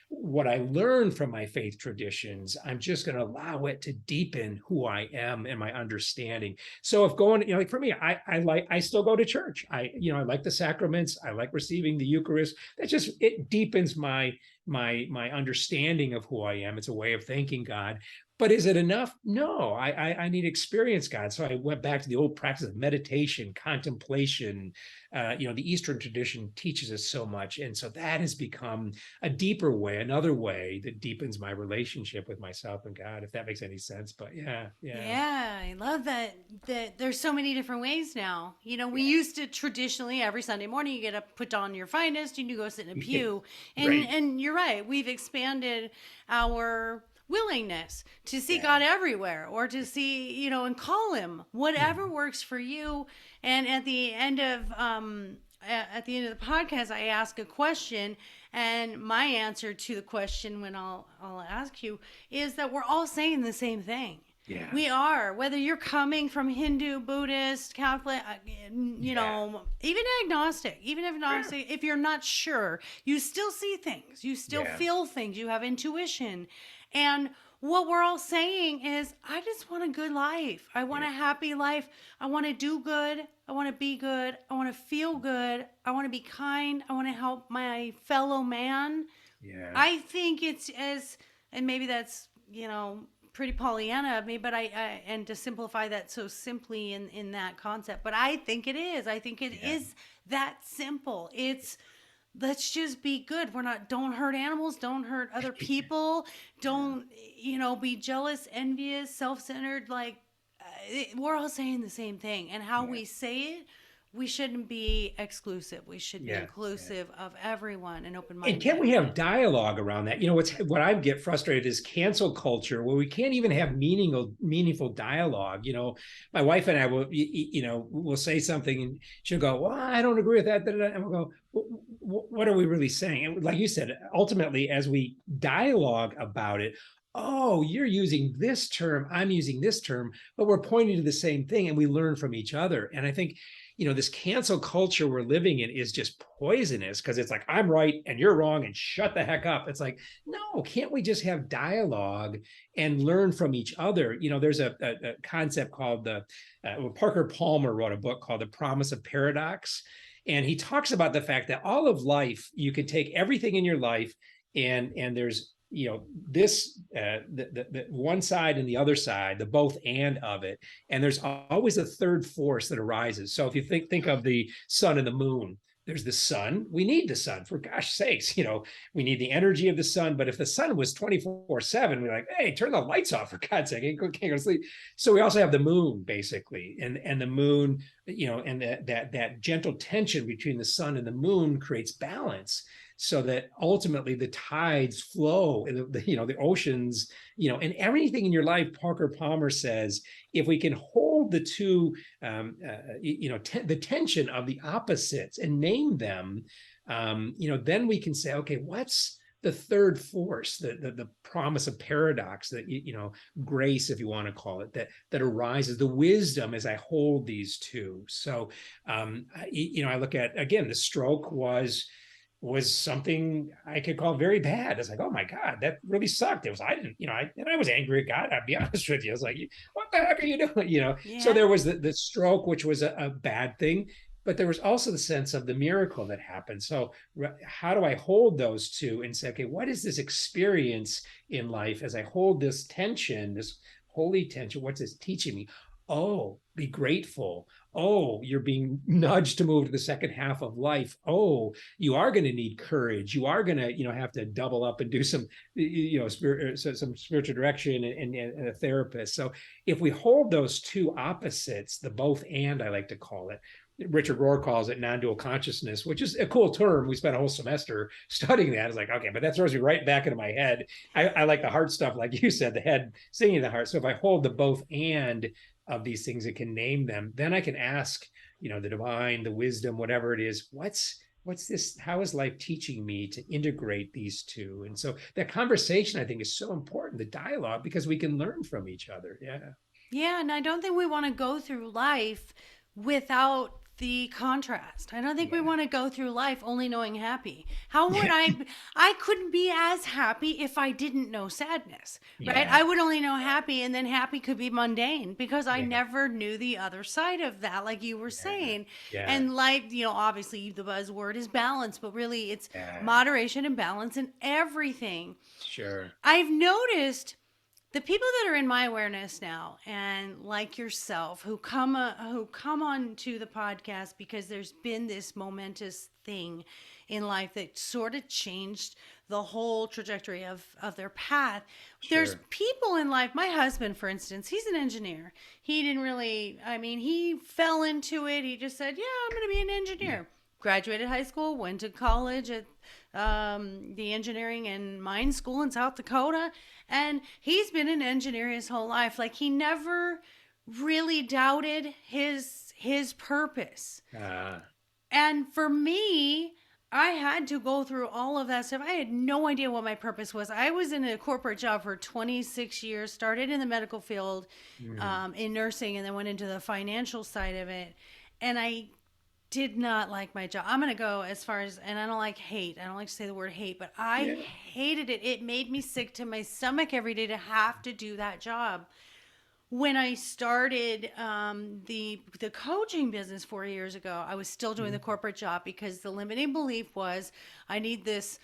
what I learned from my faith traditions. I'm just going to allow it to deepen who I am and my understanding. So if going, like for me, I still go to church. I like the sacraments. I like receiving the Eucharist. It deepens my understanding of who I am. It's a way of thanking God. But is it enough? No, I need experience, God. So I went back to the old practice of meditation, contemplation. The Eastern tradition teaches us so much, and so that has become a deeper way, another way that deepens my relationship with myself and God, if that makes any sense. But yeah, yeah, Yeah, I love that there's so many different ways now. We used to traditionally every Sunday morning you get to put on your finest and you go sit in a yeah. pew. And Right. and you're right, we've expanded our willingness to see Yeah. God everywhere or to see, and call him whatever Mhm. works for you. And at the end of the podcast I ask a question, and my answer to the question when I'll ask you is that we're all saying the same thing. Yeah. We are, whether you're coming from Hindu, Buddhist, Catholic, Yeah. even Sure. agnostic, if you're not sure, you still see things, you still Yeah. feel things, you have intuition. And what we're all saying is, I just want a good life. I want Yeah. a happy life. I want to do good. I want to be good. I want to feel good. I want to be kind. I want to help my fellow man. Yeah. I think it's as, and maybe that's, pretty Pollyanna of me, but and to simplify that so simply in that concept, but I think it is. I think it Yeah. is that simple. It's, let's just be good. Don't hurt animals, don't hurt other people, Yeah. don't, be jealous, envious, self centered. Like, we're all saying the same thing. And how Yeah. we say it, we shouldn't be exclusive. We should be Yeah. Yeah. inclusive of everyone and open And can minded. we have dialogue around that? What I get frustrated is cancel culture, where we can't even have meaningful dialogue. My wife and I will say something, and she'll go, "Well, I don't agree with that," and we'll go, "What are we really saying?" And like you said, ultimately, as we dialogue about it, oh, you're using this term, I'm using this term, but we're pointing to the same thing, and we learn from each other. And I think this cancel culture we're living in is just poisonous, because it's like, I'm right and you're wrong and shut the heck up. It's like, no, can't we just have dialogue and learn from each other? There's a concept called Parker Palmer wrote a book called The Promise of Paradox. And he talks about the fact that all of life, you can take everything in your life, and there's this the one side and the other side, the both and of it, and there's always a third force that arises. So if you think of the sun and the moon, there's the sun. We need the sun, for gosh sakes. We need the energy of the sun. But if the sun was 24/7, we're like, hey, turn the lights off, for God's sake. I can't go to sleep. So we also have the moon, basically. And the moon, and that gentle tension between the sun and the moon creates balance, so that ultimately the tides flow in the oceans, and everything in your life. Parker Palmer says, if we can hold the two, the tension of the opposites and name them, then we can say, okay, what's the third force, the promise of paradox, that grace, if you want to call it, that arises, the wisdom as I hold these two. So I look at, again, the stroke was something I could call very bad. It's like, oh my God, that really sucked. It was, I didn't, and I was angry at God. I'd be honest with you. I was like, what the heck are you doing? So Yeah. there was the stroke, which was a bad thing, but there was also the sense of the miracle that happened. So how do I hold those two and say, okay, what is this experience in life as I hold this tension, this holy tension? What's this teaching me? Oh, be grateful. Oh, you're being nudged to move to the second half of life. Oh, you are going to need courage. You are going to, have to double up and do some, some spiritual direction and a therapist. So if we hold those two opposites, the both and, I like to call it, Richard Rohr calls it non-dual consciousness, which is a cool term. We spent a whole semester studying that. It's like, okay, but that throws me right back into my head. I like the heart stuff, like you said, the head singing the heart. So if I hold the both and of these things and can name them, then I can ask, the divine, the wisdom, whatever it is, what's this, how is life teaching me to integrate these two? And so that conversation, I think, is so important, the dialogue, because we can learn from each other. Yeah. Yeah, and I don't think we want to go through life without the contrast. I don't think we Yeah. want to go through life only knowing happy. How would Yeah. I couldn't be as happy if I didn't know sadness, right? Yeah. I would only know happy, and then happy could be mundane because I Yeah. never knew the other side of that, like you were Yeah. saying. Yeah. And life, obviously the buzzword is balance, but really it's Yeah. moderation and balance in everything. Sure. I've noticed the people that are in my awareness now, and like yourself, who come on to the podcast because there's been this momentous thing in life that sort of changed the whole trajectory of their path. There's Sure. people in life. My husband, for instance, he's an engineer. He didn't really. I mean, he fell into it. He just said, "Yeah, I'm going to be an engineer." Graduated high school, went to college at the engineering and mine school in South Dakota, and he's been an engineer his whole life. Like, he never really doubted his purpose. Uh, And for me, I had to go through all of that stuff. I had no idea what my purpose was. I was in a corporate job for 26 years, started in the medical field, mm, in nursing, and then went into the financial side of it. And I did not like my job. I'm going to go as far as, and I don't like hate. I don't like to say the word hate, but I yeah. hated it. It made me sick to my stomach every day to have to do that job. When I started the coaching business 4 years ago, I was still doing the Mm. corporate job because the limiting belief was I need this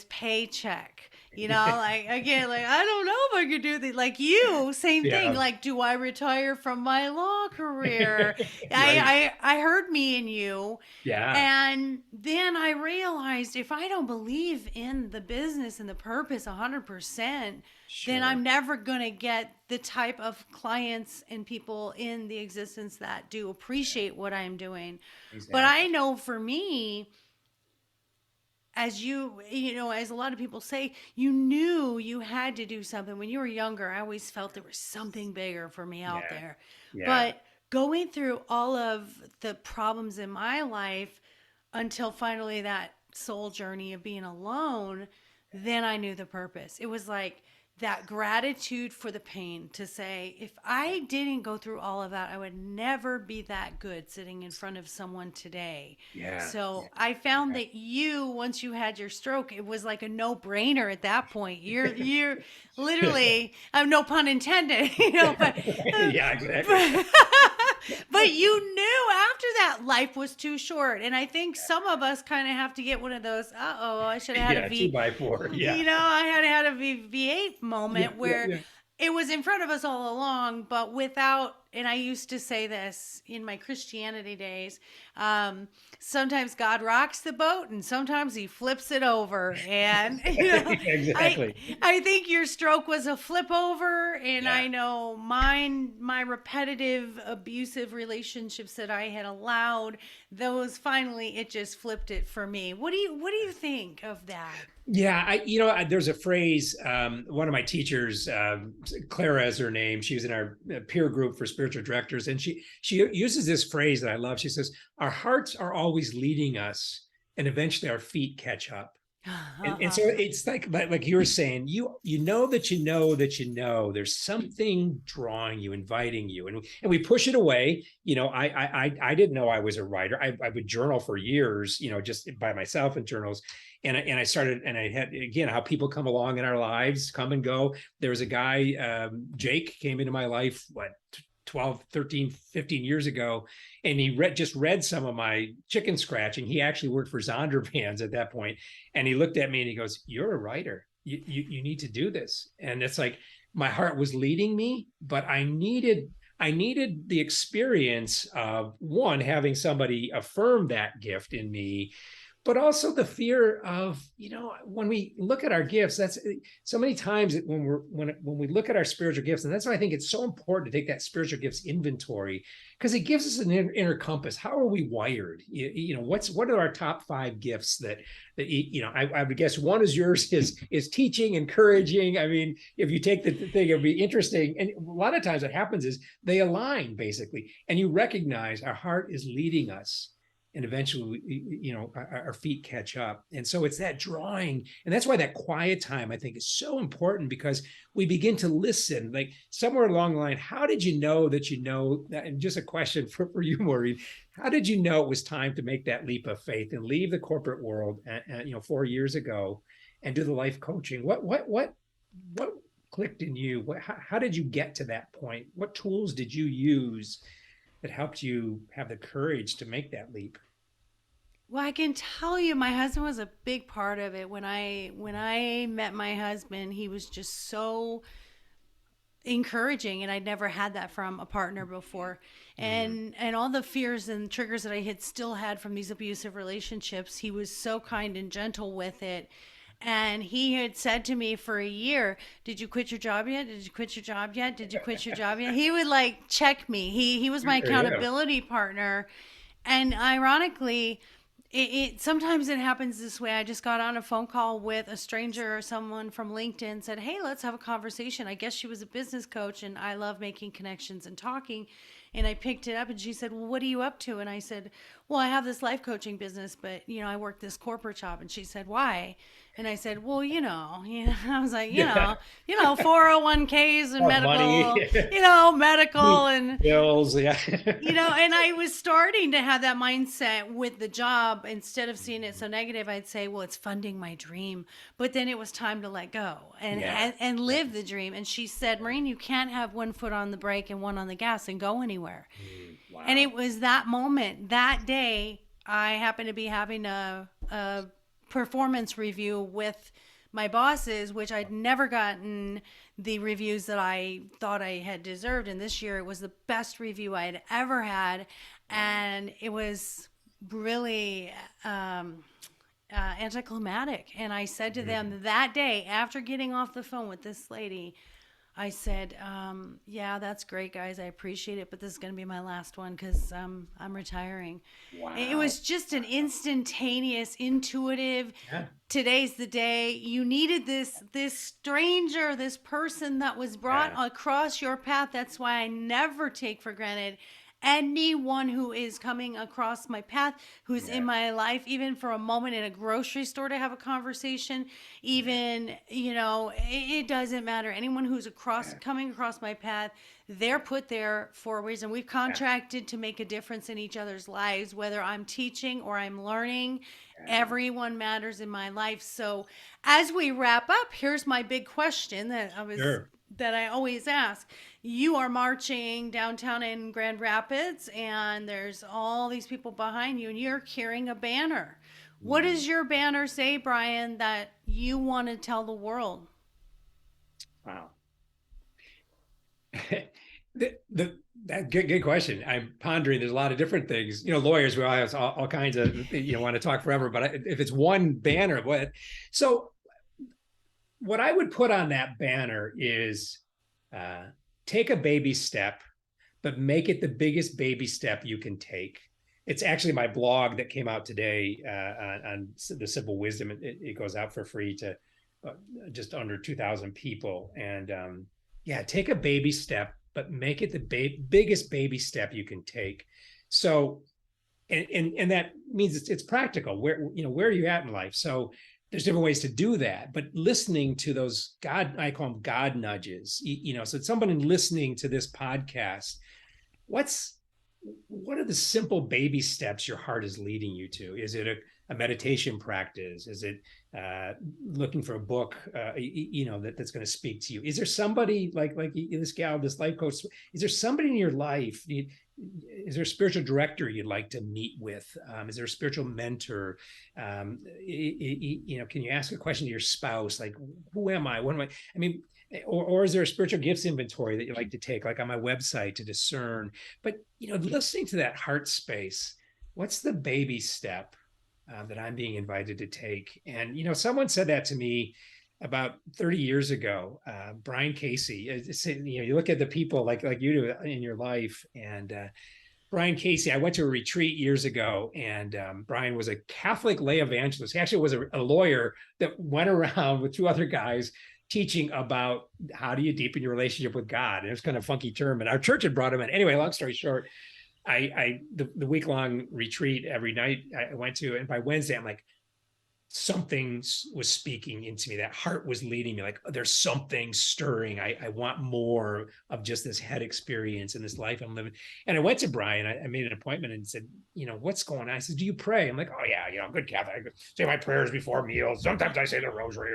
paycheck. Like, again, like, I don't know if I could do this. Like, you, same thing. Yeah. Like, do I retire from my law career? Right. I heard me and you. Yeah. And then I realized if I don't believe in the business and the purpose 100%, then Sure. I'm never going to get the type of clients and people in the existence that do appreciate what I'm doing. But I Exactly. know for me, as a lot of people say, you knew you had to do something when you were younger. I always felt there was something bigger for me out Yeah. there. Yeah. But going through all of the problems in my life until finally that soul journey of being alone, then I knew the purpose. It was like that gratitude for the pain to say, if I didn't go through all of that, I would never be that good sitting in front of someone today. Yeah. So Yeah. I found Yeah. that once you had your stroke, it was like a no brainer at that point. You're literally, no pun intended, Yeah, exactly. but, but you knew after that life was too short. And I think some of us kind of have to get one of those, I should have had a Yeah, two by four. Yeah. I had a V8 Yeah. moment Yeah. where Yeah. it was in front of us all along, but without, and I used to say this in my Christianity days, um, sometimes God rocks the boat and sometimes he flips it over. And, I, Exactly. I think your stroke was a flip over. And Yeah. I know my repetitive abusive relationships that I had allowed, those finally, it just flipped it for me. What do you think of that? Yeah, there's a phrase. One of my teachers, Clara is her name. She was in our peer group for spiritual directors, and she uses this phrase that I love. She says, "Our hearts are always leading us, and eventually our feet catch up." And so it's like you were saying, you know that you know that you know there's something drawing you, inviting you, and we push it away. I didn't know I was a writer. I would journal for years, just by myself in journals, and I started, and I had, again, how people come along in our lives, come and go. There was a guy, Jake, came into my life, what, 12, 13, 15 years ago, and he just read some of my chicken scratching. He actually worked for Zondervan's at that point, and he looked at me and he goes, "You're a writer. You need to do this." And it's like my heart was leading me, but I needed the experience of, one, having somebody affirm that gift in me, but also the fear of, when we look at our gifts, that's so many times when we look at our spiritual gifts. And that's why I think it's so important to take that spiritual gifts inventory, because it gives us an inner compass. How are we wired? What are our top 5 gifts that I would guess one is yours, is teaching, encouraging. I mean, if you take the thing, it'll be interesting. And a lot of times what happens is they align, basically, and you recognize our heart is leading us, and eventually, our feet catch up. And so it's that drawing, and that's why that quiet time, I think, is so important, because we begin to listen. Like, somewhere along the line, how did you know that that? And just a question for you, Maureen, how did you know it was time to make that leap of faith and leave the corporate world, 4 years ago, and do the life coaching? What clicked in you? How did you get to that point? What tools did you use that helped you have the courage to make that leap? Well, I can tell you, my husband was a big part of it. When I met my husband, he was just so encouraging, and I'd never had that from a partner before. Mm. And all the fears and triggers that I had still had from these abusive relationships, he was so kind and gentle with it. And he had said to me for a year, "Did you quit your job yet? Did you quit your job yet? Did you quit your job yet?" He would like check me. He was my Good for you. accountability partner. And ironically, sometimes it happens this way. I just got on a phone call with a stranger or someone from LinkedIn, said, "Hey, let's have a conversation." I guess she was a business coach, and I love making connections and talking. And I picked it up, and she said, "Well, what are you up to?" And I said, "Well, I have this life coaching business, but I work this corporate job." And she said, "Why?" And I said, "Well, I was like, Yeah. 401ks and Oh, money, medical, medical meat, and bills. Yeah. and I was starting to have that mindset with the job. Instead of seeing it so negative, I'd say, well, it's funding my dream. But then it was time to let go and Yeah. and Yeah. live the dream. And she said, "Maureen, you can't have one foot on the brake and one on the gas and go anywhere." And it Wow. was that moment, that day, I happened to be having a performance review with my bosses, which I'd never gotten the reviews that I thought I had deserved. And this year it was the best review I had ever had. And it was really anticlimactic. And I said to Mhm. them that day, after getting off the phone with this lady, I said, "Yeah, that's great, guys. I appreciate it, but this is going to be my last one because I'm retiring." It Wow. was just an instantaneous, intuitive. Yeah. Today's the day. You needed this stranger, this person that was brought Yeah. across your path. That's why I never take for granted anyone who is coming across my path, who's in Yeah. my life, even for a moment in a grocery store to have a conversation. Yeah. Even it doesn't matter. Anyone who's Yeah. coming across my path, they're put there for a reason. We've Yeah. contracted to make a difference in each other's lives, whether I'm teaching or I'm learning. Yeah. Everyone matters in my life. So as we wrap up, here's my big question Sure. that I always ask. You are marching downtown in Grand Rapids, and there's all these people behind you, and you're carrying a banner. What Mm. does your banner say, Brian, that you want to tell the world? Wow. The that good question. I'm pondering. There's a lot of different things. Lawyers, we all have all kinds of want to talk forever. But if it's one banner, what? So what I would put on that banner is uh, take a baby step, but make it the biggest baby step you can take. It's actually my blog that came out today on the Simple Wisdom. It goes out for free to uh, just under 2,000 people. And yeah, take a baby step, but make it the biggest baby step you can take. So, and that means it's practical. Where are you at in life? So there's different ways to do that, but listening to those I call them God nudges. So it's somebody listening to this podcast, what's what are the simple baby steps your heart is leading you to? Is it a meditation practice? Is it looking for a book that's going to speak to you? Is there somebody like this gal, this life coach? Is there somebody in your life? Is there a spiritual director you'd like to meet with? Is there a spiritual mentor? Can you ask a question to your spouse like, who am I? What am I? I mean, or is there a spiritual gifts inventory that you like to take, like on my website, to discern? But listening to that heart space, what's the baby step that I'm being invited to take? And someone said that to me about 30 years ago. Brian Casey. You look at the people like you do in your life, and Brian Casey. I went to a retreat years ago, and Brian was a Catholic lay evangelist. He actually was a lawyer that went around with two other guys teaching about how do you deepen your relationship with God. And it was kind of a funky term, and our church had brought him in. Anyway, long story short, the week long retreat every night I went to, and by Wednesday I'm like, something was speaking into me. That heart was leading me like, oh, there's something stirring. I want more of just this head experience and this life I'm living. And I went to Brian. I made an appointment and said, what's going on? I said, do you pray? I'm like, oh yeah, good Catholic. I say my prayers before meals. Sometimes I say the rosary,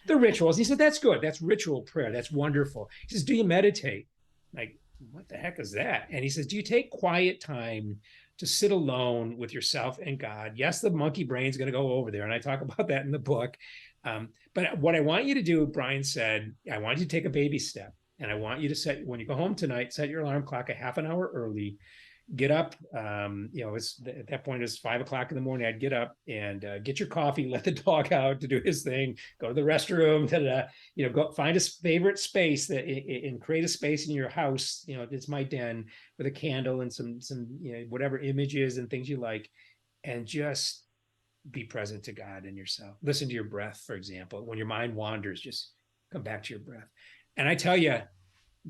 the rituals. He said, that's good. That's ritual prayer. That's wonderful. He says, do you meditate? I'm like, what the heck is that? And he says, do you take quiet time to sit alone with yourself and God? Yes, the monkey brain's going to go over there. And I talk about that in the book. But what I want you to do, Brian said, I want you to take a baby step. And I want you to when you go home tonight, set your alarm clock a half an hour early, get up. It's at that point it's 5 o'clock in the morning. I'd get up and get your coffee, let the dog out to do his thing, go to the restroom, go find a favorite space and create a space in your house. It's my den with a candle and some whatever images and things you like, and just be present to God and yourself. Listen to your breath, for example. When your mind wanders, just come back to your breath. And I tell you,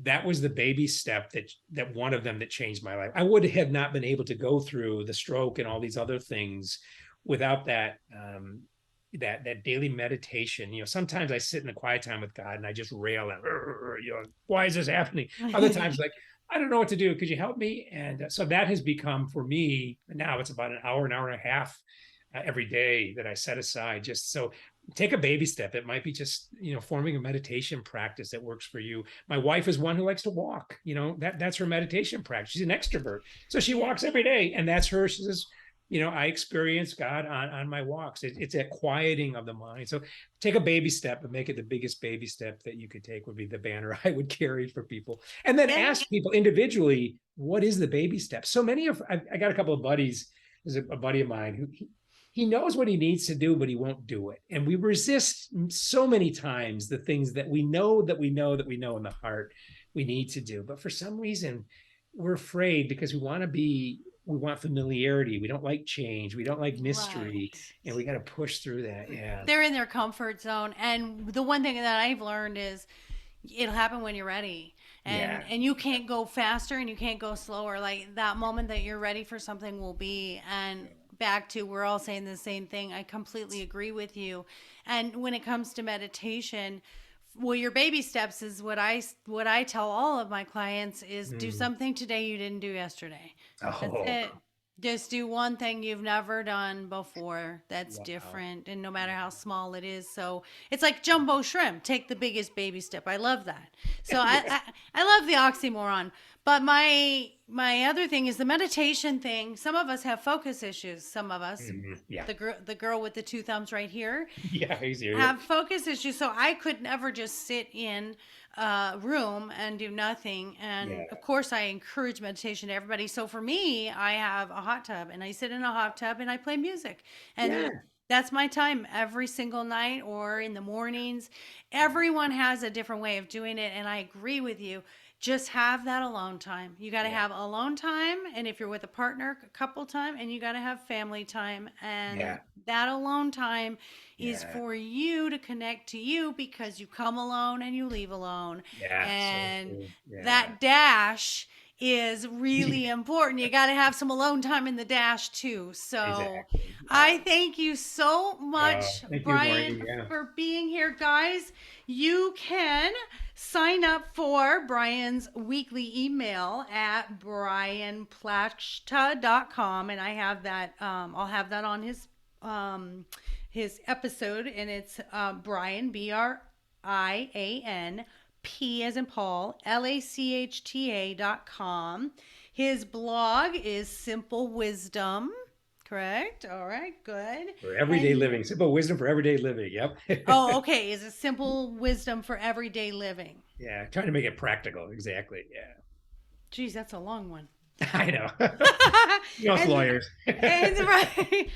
that was the baby step that one of them that changed my life. I would have not been able to go through the stroke and all these other things without that that daily meditation. Sometimes I sit in the quiet time with God and I just rail at, why is this happening? Other times, like, I don't know what to do. Could you help me? And so that has become for me now. It's about an hour and a half every day that I set aside just so. Take a baby step. It might be just, forming a meditation practice that works for you. My wife is one who likes to walk, that's her meditation practice. She's an extrovert. So she walks every day, and that's her. She says, I experience God on my walks. It's a quieting of the mind. So take a baby step and make it the biggest baby step that you could take would be the banner I would carry for people. And then ask people individually, what is the baby step? So I got a couple of buddies. There's a buddy of mine who, he knows what he needs to do, but he won't do it. And we resist so many times the things that we know in the heart we need to do. But for some reason, we're afraid because we want familiarity. We don't like change. We don't like mystery. Right. And we got to push through that. Yeah. They're in their comfort zone. And the one thing that I've learned is it'll happen when you're ready. And you can't go faster and you can't go slower. Like that moment that you're ready for something will be. And back to, we're all saying the same thing. I completely agree with you. And when it comes to meditation, well, your baby steps is what I tell all of my clients is do something today you didn't do yesterday. That's it. Just do one thing you've never done before that's different, and no matter how small it is. So it's like jumbo shrimp. Take the biggest baby step. I love that. So I love the oxymoron. But my other thing is the meditation thing. Some of us have focus issues. Some of us, the girl with the two thumbs right here, have focus issues. So I could never just sit in a room and do nothing. And of course, I encourage meditation to everybody. So for me, I have a hot tub, and I sit in a hot tub and I play music. And that's my time every single night or in the mornings. Everyone has a different way of doing it, and I agree with you. Just have that alone time. You got to have alone time. And if you're with a partner, couple time, and you got to have family time. And that alone time is for you to connect to you, because you come alone and you leave alone. And that dash is really important. You got to have some alone time in the dash too. So I thank you so much, Brian, for being here. Guys, you can sign up for Brian's weekly email at brianplachta.com. And I have that, I'll have that on his episode, and it's Brian, BRIAN, P as in Paul, LACHTA.com. His blog is Simple Wisdom. Correct. All right. Good. For everyday living. Simple wisdom for everyday living. Yep. Oh, okay. Is it simple wisdom for everyday living? Yeah. Trying to make it practical. Exactly. Yeah. Geez, that's a long one. I know. Lawyers.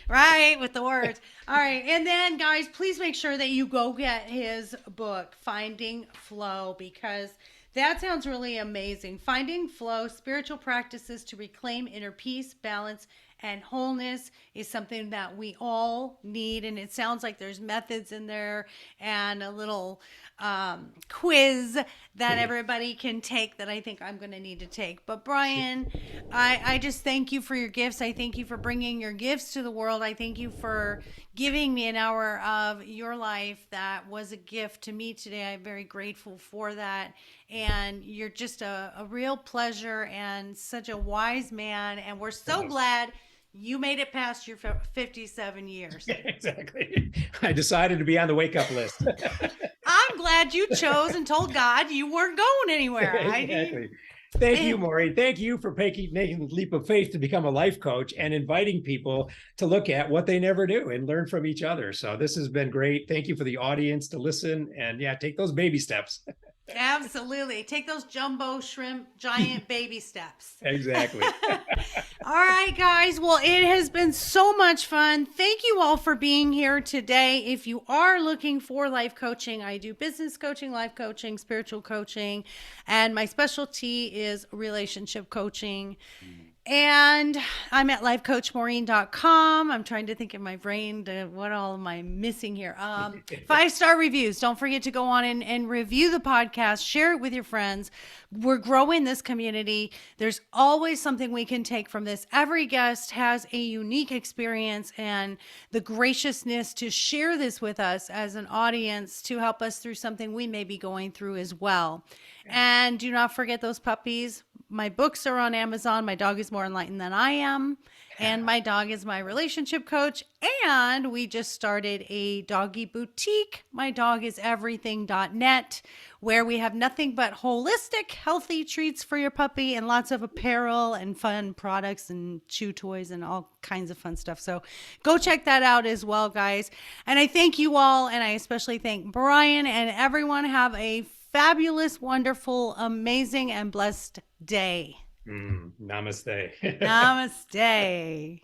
right, with the words. All right. And then, guys, please make sure that you go get his book, Finding Flow, because that sounds really amazing. Finding Flow, Spiritual Practices to Reclaim Inner Peace, Balance, and Wholeness is something that we all need. And it sounds like there's methods in there and a little quiz that everybody can take that I think I'm going to need to take. But Brian, I just thank you for your gifts. I thank you for bringing your gifts to the world. I thank you for giving me an hour of your life that was a gift to me today. I'm very grateful for that. And you're just a real pleasure and such a wise man. And we're so glad you made it past your 57 years. Exactly. I decided to be on the wake-up list. I'm glad you chose and told God you weren't going anywhere. Exactly. Thank you, Maureen. Thank you for making the leap of faith to become a life coach and inviting people to look at what they never do and learn from each other. So this has been great. Thank you for the audience to listen and take those baby steps. Absolutely. Take those jumbo shrimp giant baby steps. Exactly. All right, guys. Well, it has been so much fun. Thank you all for being here today. If you are looking for life coaching, I do business coaching, life coaching, spiritual coaching, and my specialty is relationship coaching. And I'm at lifecoachmaureen.com. I'm trying to think in my brain to what all am I missing here. 5-star reviews. Don't forget to go on and review the podcast. Share it with your friends. We're growing this community. There's always something we can take from this. Every guest has a unique experience and the graciousness to share this with us as an audience to help us through something we may be going through as well. And do not forget those puppies. My books are on Amazon. My dog is more enlightened than I am. And my dog is my relationship coach. And we just started a doggy boutique. My dog is everything.net, where we have nothing but holistic, healthy treats for your puppy and lots of apparel and fun products and chew toys and all kinds of fun stuff. So go check that out as well, guys. And I thank you all. And I especially thank Brian and everyone. Have a fabulous, wonderful, amazing, and blessed day. Namaste. Namaste.